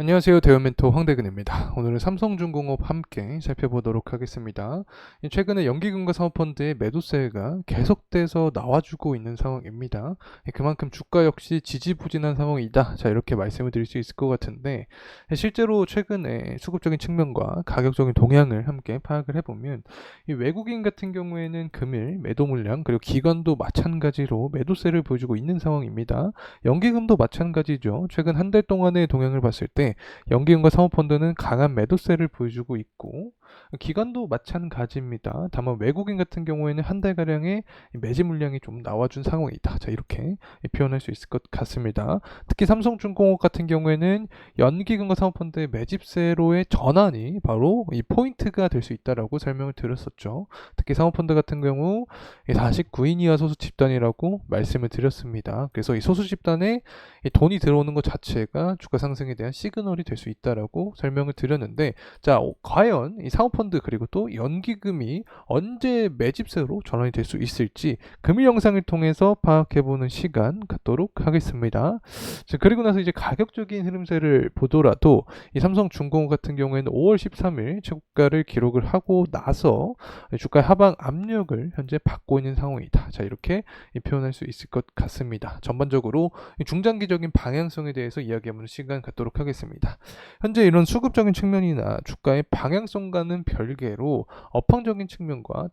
안녕하세요. 대우멘토 황대근입니다. 오늘은 삼성중공업 함께 살펴보도록 하겠습니다. 최근에 연기금과 사모펀드의 매도세가 계속돼서 나와주고 있는 상황입니다. 그만큼 주가 역시 지지부진한 상황이다. 자, 이렇게 말씀을 드릴 수 있을 것 같은데, 실제로 최근에 수급적인 측면과 가격적인 동향을 함께 파악을 해보면, 이 외국인 같은 경우에는 금일 매도 물량, 그리고 기관도 마찬가지로 매도세를 보여주고 있는 상황입니다. 연기금도 마찬가지죠. 최근 한 달 동안의 동향을 봤을 때 연기금과 사모펀드는 강한 매도세를 보여주고 있고, 기관도 마찬가지입니다. 다만 외국인 같은 경우에는 한 달가량의 매집 물량이 좀 나와준 상황이다. 자, 이렇게 표현할 수 있을 것 같습니다. 특히 삼성중공업 같은 경우에는 연기금과 사모펀드의 매집세로의 전환이 바로 이 포인트가 될 수 있다라고 설명을 드렸었죠. 특히 사모펀드 같은 경우 49인 이하 소수 집단이라고 말씀을 드렸습니다. 그래서 이 소수 집단에 이 돈이 들어오는 것 자체가 주가 상승에 대한 시그널이 될 수 있다라고 설명을 드렸는데, 자, 과연 이 사모펀드 그리고 또 연기금이 언제 매집세로 전환이 될 수 있을지 금일 영상을 통해서 파악해보는 시간 갖도록 하겠습니다. 자, 그리고 나서 이제 가격적인 흐름세를 보더라도 이 삼성중공업 같은 경우에는 5월 13일 최고가를 기록을 하고 나서 주가의 하방 압력을 현재 받고 있는 상황이다. 자, 이렇게 표현할 수 있을 것 같습니다. 전반적으로 중장기적인 방향성에 대해서 이야기해보는 시간 갖도록 하겠습니다. 현재 이런 수급적인 측면이나 주가의 방향성과는 별개로 업황적인 측면과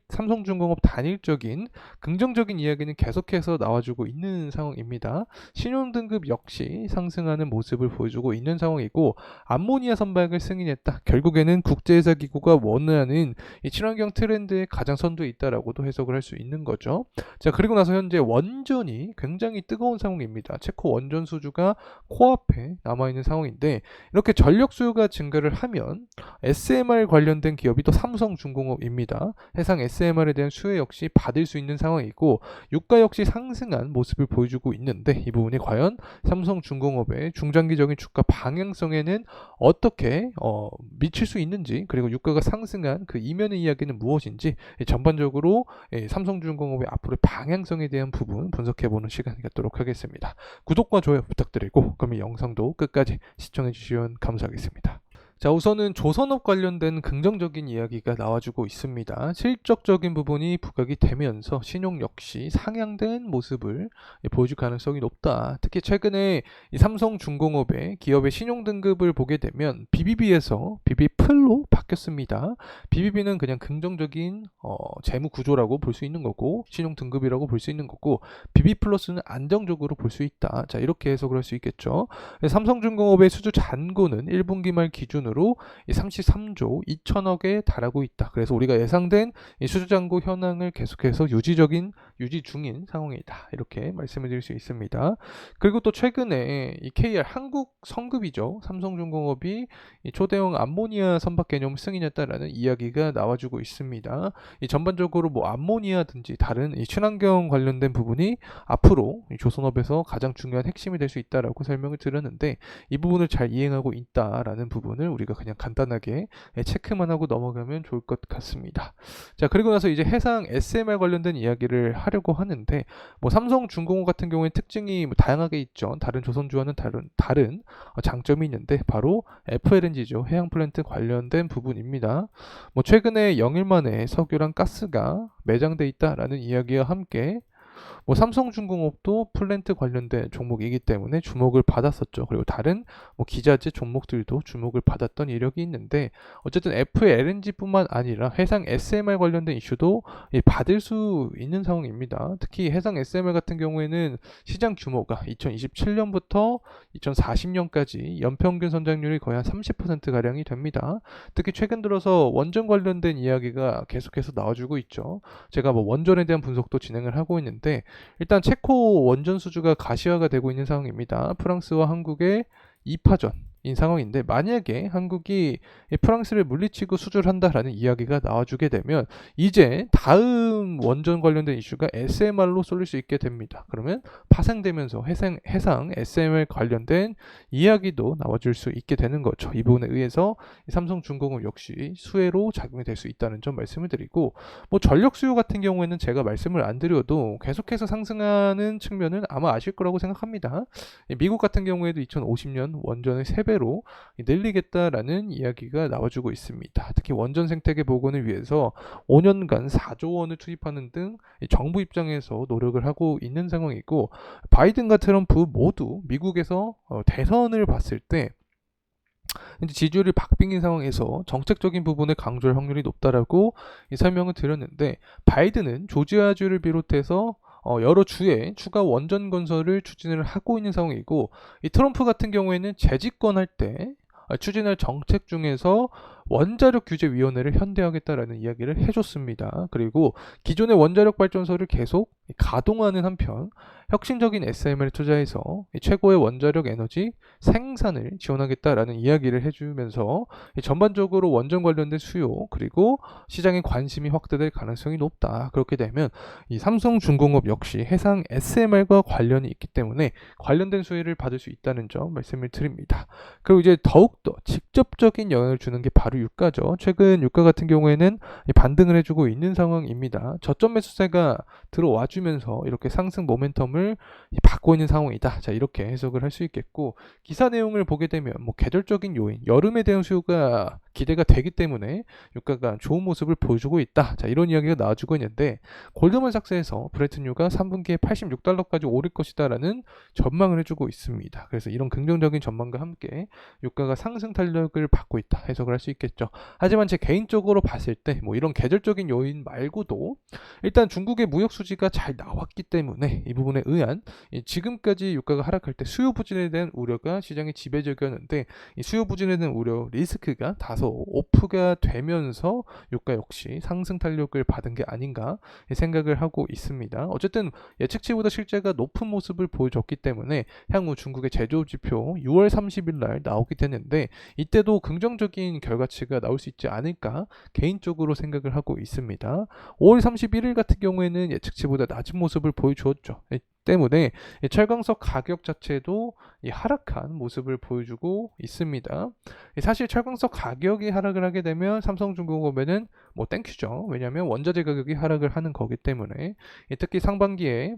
삼성중공업 단일적인 긍정적인 이야기는 계속해서 나와주고 있는 상황입니다. 신용등급 역시 상승하는 모습을 보여주고 있는 상황이고, 암모니아 선박을 승인했다. 결국에는 국제회사기구가 원하는 이 친환경 트렌드의 가장 선두에 있다라고도 해석을 할 수 있는 거죠. 자, 그리고 나서 현재 원전이 굉장히 뜨거운 상황입니다. 체코 원전 수주가 코앞에 남아있는 상황인데, 이렇게 전력 수요가 증가를 하면 SMR 관련된 기업이 또 삼성중공업입니다. 해상 SMR에 대한 수요 역시 받을 수 있는 상황이고, 유가 역시 상승한 모습을 보여주고 있는데, 이 부분이 과연 삼성중공업의 중장기적인 주가 방향성에는 어떻게 미칠 수 있는지, 그리고 유가가 상승한 그 이면의 이야기는 무엇인지 전반적으로 삼성중공업의 앞으로의 방향성에 대한 부분 분석해보는 시간 갖도록 하겠습니다. 구독과 좋아요 부탁드리고, 그럼 이 영상도 끝까지 시청해주시면 감사하겠습니다. 자, 우선은 조선업 관련된 긍정적인 이야기가 나와주고 있습니다. 실적적인 부분이 부각이 되면서 신용 역시 상향된 모습을 보여줄 가능성이 높다. 특히 최근에 이 삼성중공업의 기업의 신용 등급을 보게 되면 BBB에서 BB플로 바뀌었습니다. BBB는 그냥 긍정적인 재무 구조라고 볼 수 있는 거고, 신용 등급이라고 볼 수 있는 거고, BB플러스는 안정적으로 볼 수 있다. 자, 이렇게 해석을 할 수 있겠죠. 삼성중공업의 수주 잔고는 1분기 말 기준으로 33조 2천억에 달하고 있다. 그래서 우리가 예상된 이 수주 잔고 현황을 계속해서 유지 중인 상황이다. 이렇게 말씀을 드릴 수 있습니다. 그리고 또 최근에 이 KR 한국 성급이죠. 삼성중공업이 이 초대형 암모니아 선박 개념을 승인했다라는 이야기가 나와주고 있습니다. 이 전반적으로 뭐 암모니아든지 다른 이 친환경 관련된 부분이 앞으로 이 조선업에서 가장 중요한 핵심이 될 수 있다라고 설명을 드렸는데, 이 부분을 잘 이행하고 있다라는 부분을 우리가 그냥 간단하게 체크만 하고 넘어가면 좋을 것 같습니다. 자, 그리고 나서 이제 해상 SMR 관련된 이야기를 하려고 하는데, 뭐 삼성중공업 같은 경우에 특징이 뭐 다양하게 있죠. 다른 조선주와는 다른 장점이 있는데, 바로 FLNG죠. 해양 플랜트 관련된 부분입니다. 뭐 최근에 영일 만에 석유랑 가스가 매장돼 있다라는 이야기와 함께 뭐 삼성중공업도 플랜트 관련된 종목이기 때문에 주목을 받았었죠. 그리고 다른 뭐 기자재 종목들도 주목을 받았던 이력이 있는데, 어쨌든 FLNG뿐만 아니라 해상 SMR 관련된 이슈도 받을 수 있는 상황입니다. 특히 해상 SMR 같은 경우에는 시장 규모가 2027년부터 2040년까지 연평균 성장률이 거의 한 30%가량이 됩니다. 특히 최근 들어서 원전 관련된 이야기가 계속해서 나와주고 있죠. 제가 뭐 원전에 대한 분석도 진행을 하고 있는데, 일단 체코 원전 수주가 가시화가 되고 있는 상황입니다. 프랑스와 한국의 2파전인 상황인데, 만약에 한국이 프랑스를 물리치고 수주를 한다라는 이야기가 나와주게 되면 이제 다음 원전 관련된 이슈가 SMR로 쏠릴 수 있게 됩니다. 그러면 파생되면서 해상 SMR 관련된 이야기도 나와줄 수 있게 되는 거죠. 이 부분에 의해서 삼성중공업 역시 수혜로 작용이 될 수 있다는 점 말씀을 드리고, 뭐 전력 수요 같은 경우에는 제가 말씀을 안 드려도 계속해서 상승하는 측면은 아마 아실 거라고 생각합니다. 미국 같은 경우에도 2050년 원전의 3배 배로 늘리겠다라는 이야기가 나와주고 있습니다. 특히 원전 생태계 복원을 위해서 5년간 4조 원을 투입하는 등 정부 입장에서 노력을 하고 있는 상황이고, 바이든과 트럼프 모두 미국에서 대선을 봤을 때 이제 지지율이 박빙인 상황에서 정책적인 부분에 강조할 확률이 높다라고 설명을 드렸는데, 바이든은 조지아주를 비롯해서 여러 주에 추가 원전 건설을 추진을 하고 있는 상황이고, 이 트럼프 같은 경우에는 재집권할 때 추진할 정책 중에서 원자력 규제 위원회를 현대하겠다라는 이야기를 해줬습니다. 그리고 기존의 원자력 발전소를 계속 가동하는 한편 혁신적인 SMR에 투자해서 최고의 원자력 에너지 생산을 지원하겠다라는 이야기를 해주면서 전반적으로 원전 관련된 수요 그리고 시장의 관심이 확대될 가능성이 높다. 그렇게 되면 이 삼성중공업 역시 해상 SMR과 관련이 있기 때문에 관련된 수혜를 받을 수 있다는 점 말씀을 드립니다. 그리고 이제 더욱더 직접적인 영향을 주는 게 바로 유가죠. 최근 유가 같은 경우에는 반등을 해주고 있는 상황입니다. 저점 매수세가 들어와 주면서 이렇게 상승 모멘텀을 받고 있는 상황이다. 자, 이렇게 해석을 할 수 있겠고, 기사 내용을 보게 되면 뭐 계절적인 요인, 여름에 대한 수요가 기대가 되기 때문에 유가가 좋은 모습을 보여주고 있다. 자, 이런 이야기가 나와주고 있는데, 골드만삭스에서 브렌트유가 3분기에 86달러까지 오를 것이다라는 전망을 해주고 있습니다. 그래서 이런 긍정적인 전망과 함께 유가가 상승 탄력을 받고 있다 해석을 할 수 있겠죠. 하지만 제 개인적으로 봤을 때 뭐 이런 계절적인 요인 말고도 일단 중국의 무역 수지가 잘 나왔기 때문에 이 부분에 의한 지금까지 유가가 하락할 때 수요 부진에 대한 우려가 시장의 지배적이었는데, 이 수요 부진에 대한 우려 리스크가 다소 오프가 되면서 유가 역시 상승 탄력을 받은 게 아닌가 생각을 하고 있습니다. 어쨌든 예측치보다 실제가 높은 모습을 보여줬기 때문에 향후 중국의 제조업 지표 6월 30일 날 나오게 되는데, 이때도 긍정적인 결과치가 나올 수 있지 않을까 개인적으로 생각을 하고 있습니다. 5월 31일 같은 경우에는 예측치보다 낮은 모습을 보여주었죠. 때문에 철강석 가격 자체도 하락한 모습을 보여주고 있습니다. 사실 철강석 가격이 하락을 하게 되면 삼성중공업에는 뭐 땡큐죠. 왜냐하면 원자재 가격이 하락을 하는 거기 때문에. 특히 상반기에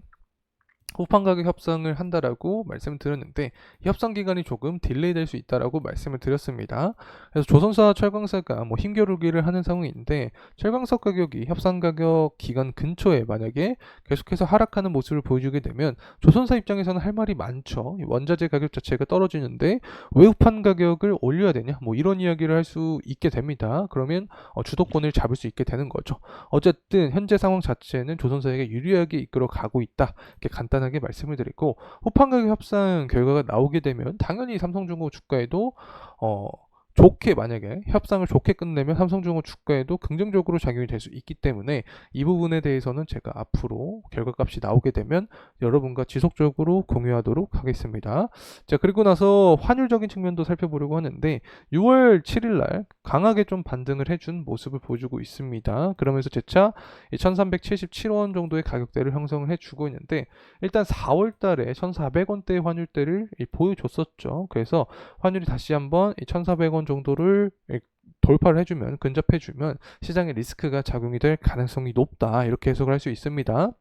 후판 가격 협상을 한다라고 말씀을 드렸는데, 협상 기간이 조금 딜레이 될 수 있다라고 말씀을 드렸습니다. 그래서 조선사와 철강사가 뭐 힘겨루기를 하는 상황인데, 철강석 가격이 협상 가격 기간 근처에 만약에 계속해서 하락하는 모습을 보여주게 되면 조선사 입장에서는 할 말이 많죠. 원자재 가격 자체가 떨어지는데 왜 후판 가격을 올려야 되냐, 뭐 이런 이야기를 할 수 있게 됩니다. 그러면 주도권을 잡을 수 있게 되는 거죠. 어쨌든 현재 상황 자체는 조선사에게 유리하게 이끌어 가고 있다, 이렇게 간단하게 말씀을 드리고, 후판 가격 협상 결과가 나오게 되면 당연히 삼성중공업 주가에도 좋게, 만약에 협상을 좋게 끝내면 삼성중공업 주가에도 긍정적으로 작용이 될 수 있기 때문에 이 부분에 대해서는 제가 앞으로 결과값이 나오게 되면 여러분과 지속적으로 공유하도록 하겠습니다. 자, 그리고 나서 환율적인 측면도 살펴보려고 하는데, 6월 7일 날 강하게 좀 반등을 해준 모습을 보여주고 있습니다. 그러면서 재차 1377원 정도의 가격대를 형성을 해주고 있는데, 일단 4월 달에 1400원대 환율대를 보여줬었죠. 그래서 환율이 다시 한번 1400원 정도를 돌파를 해주면, 근접해주면 시장의 리스크가 작용이 될 가능성이 높다, 이렇게 해석을 할 수 있습니다.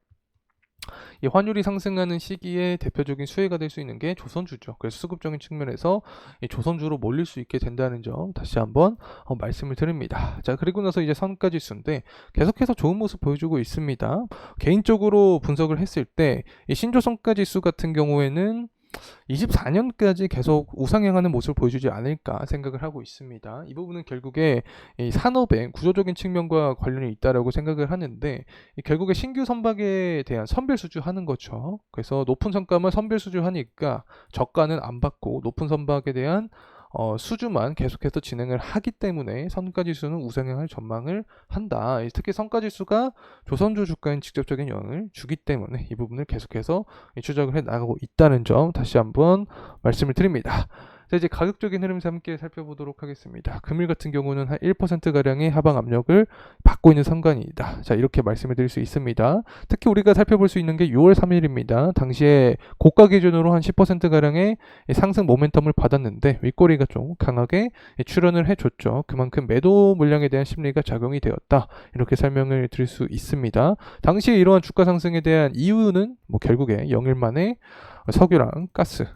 이 환율이 상승하는 시기에 대표적인 수혜가 될 수 있는 게 조선주죠. 그래서 수급적인 측면에서 이 조선주로 몰릴 수 있게 된다는 점 다시 한번 말씀을 드립니다. 자, 그리고 나서 이제 선가지수인데 계속해서 좋은 모습 보여주고 있습니다. 개인적으로 분석을 했을 때 이 신조선가지수 같은 경우에는 24년까지 계속 우상향하는 모습을 보여주지 않을까 생각을 하고 있습니다. 이 부분은 결국에 이 산업의 구조적인 측면과 관련이 있다라고 생각을 하는데, 결국에 신규 선박에 대한 선별 수주하는 거죠. 그래서 높은 선가만 선별 수주하니까 저가는 안 받고 높은 선박에 대한 수주만 계속해서 진행을 하기 때문에 선가지수는 우상향할 전망을 한다. 특히 선가지수가 조선주 주가에 직접적인 영향을 주기 때문에 이 부분을 계속해서 추적을 해 나가고 있다는 점 다시 한번 말씀을 드립니다. 자, 이제 가격적인 흐름에서 함께 살펴보도록 하겠습니다. 금일 같은 경우는 한 1%가량의 하방 압력을 받고 있는 선간이다. 자, 이렇게 말씀을 드릴 수 있습니다. 특히 우리가 살펴볼 수 있는 게 6월 3일입니다. 당시에 고가 기준으로 한 10%가량의 상승 모멘텀을 받았는데 윗꼬리가 좀 강하게 출현을 해줬죠. 그만큼 매도 물량에 대한 심리가 작용이 되었다, 이렇게 설명을 드릴 수 있습니다. 당시에 이러한 주가 상승에 대한 이유는 뭐 결국에 영일 만에 석유랑 가스,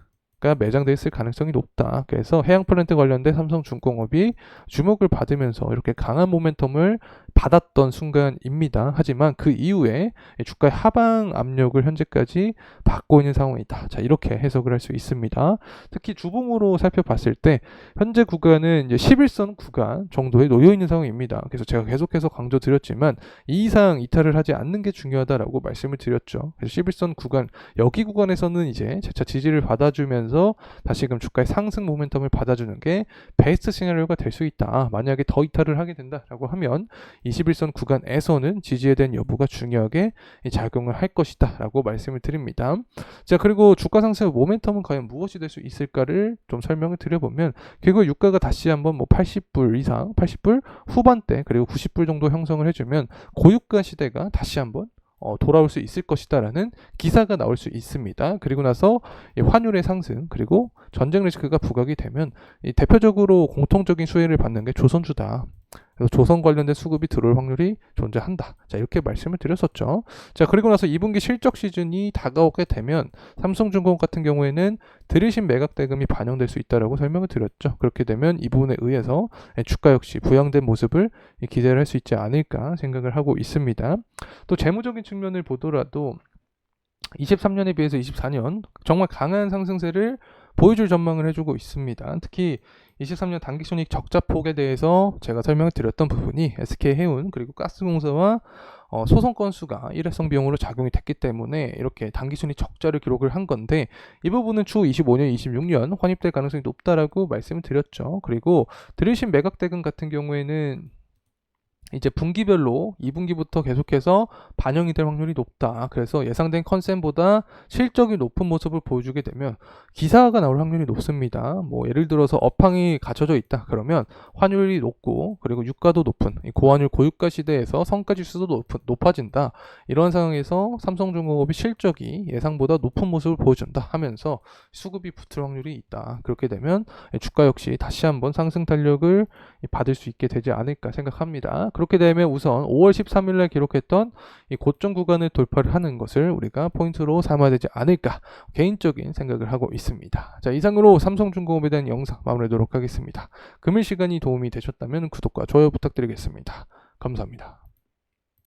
매장돼 있을 가능성이 높다. 그래서 해양 플랜트 관련된 삼성중공업이 주목을 받으면서 이렇게 강한 모멘텀을 받았던 순간입니다. 하지만 그 이후에 주가의 하방 압력을 현재까지 받고 있는 상황이다. 자, 이렇게 해석을 할 수 있습니다. 특히 주봉으로 살펴봤을 때 현재 구간은 이제 11선 구간 정도에 놓여 있는 상황입니다. 그래서 제가 계속해서 강조드렸지만 이 이상 이탈을 하지 않는 게 중요하다라고 말씀을 드렸죠. 그래서 11선 구간 여기 구간에서는 이제 재차 지지를 받아주면서 다시금 주가의 상승 모멘텀을 받아주는 게 베스트 시나리오가 될 수 있다. 만약에 더 이탈을 하게 된다라고 하면 21선 구간에서는 지지에 대한 여부가 중요하게 작용을 할 것이다 라고 말씀을 드립니다. 자, 그리고 주가 상승의 모멘텀은 과연 무엇이 될 수 있을까를 좀 설명을 드려보면 결국 유가가 다시 한번 뭐 80불 이상 80불 후반대 그리고 90불 정도 형성을 해주면 고유가 시대가 다시 한번 돌아올 수 있을 것이다라는 기사가 나올 수 있습니다. 그리고 나서 이 환율의 상승 그리고 전쟁 리스크가 부각이 되면 이 대표적으로 공통적인 수혜를 받는 게 조선주다. 그래서 조선 관련된 수급이 들어올 확률이 존재한다. 자, 이렇게 말씀을 드렸었죠. 자, 그리고 나서 2분기 실적 시즌이 다가오게 되면 삼성중공업 같은 경우에는 들으신 매각 대금이 반영될 수 있다라고 설명을 드렸죠. 그렇게 되면 이 부분에 의해서 주가 역시 부양된 모습을 기대를 할 수 있지 않을까 생각을 하고 있습니다. 또 재무적인 측면을 보더라도 23년에 비해서 24년 정말 강한 상승세를 보여줄 전망을 해주고 있습니다. 특히 23년 단기순이익 적자폭에 대해서 제가 설명을 드렸던 부분이 SK해운 그리고 가스공사와 소송 건수가 일회성 비용으로 작용이 됐기 때문에 이렇게 단기순이익 적자를 기록을 한 건데 이 부분은 추후 25년, 26년 환입될 가능성이 높다라고 말씀을 드렸죠. 그리고 들으신 매각 대금 같은 경우에는 이제 분기별로 2분기부터 계속해서 반영이 될 확률이 높다. 그래서 예상된 컨센보다 실적이 높은 모습을 보여주게 되면 기사가 나올 확률이 높습니다. 뭐 예를 들어서 업황이 갖춰져 있다. 그러면 환율이 높고 그리고 유가도 높은 고환율 고유가 시대에서 성과지수도 높아진다. 이런 상황에서 삼성중공업이 실적이 예상보다 높은 모습을 보여준다 하면서 수급이 붙을 확률이 있다. 그렇게 되면 주가 역시 다시 한번 상승 탄력을 받을 수 있게 되지 않을까 생각합니다. 그렇게 되면 우선 5월 13일 날 기록했던 이 고점 구간을 돌파를 하는 것을 우리가 포인트로 삼아야 되지 않을까 개인적인 생각을 하고 있습니다. 자, 이상으로 삼성중공업에 대한 영상 마무리하도록 하겠습니다. 금일 시간이 도움이 되셨다면 구독과 좋아요 부탁드리겠습니다. 감사합니다.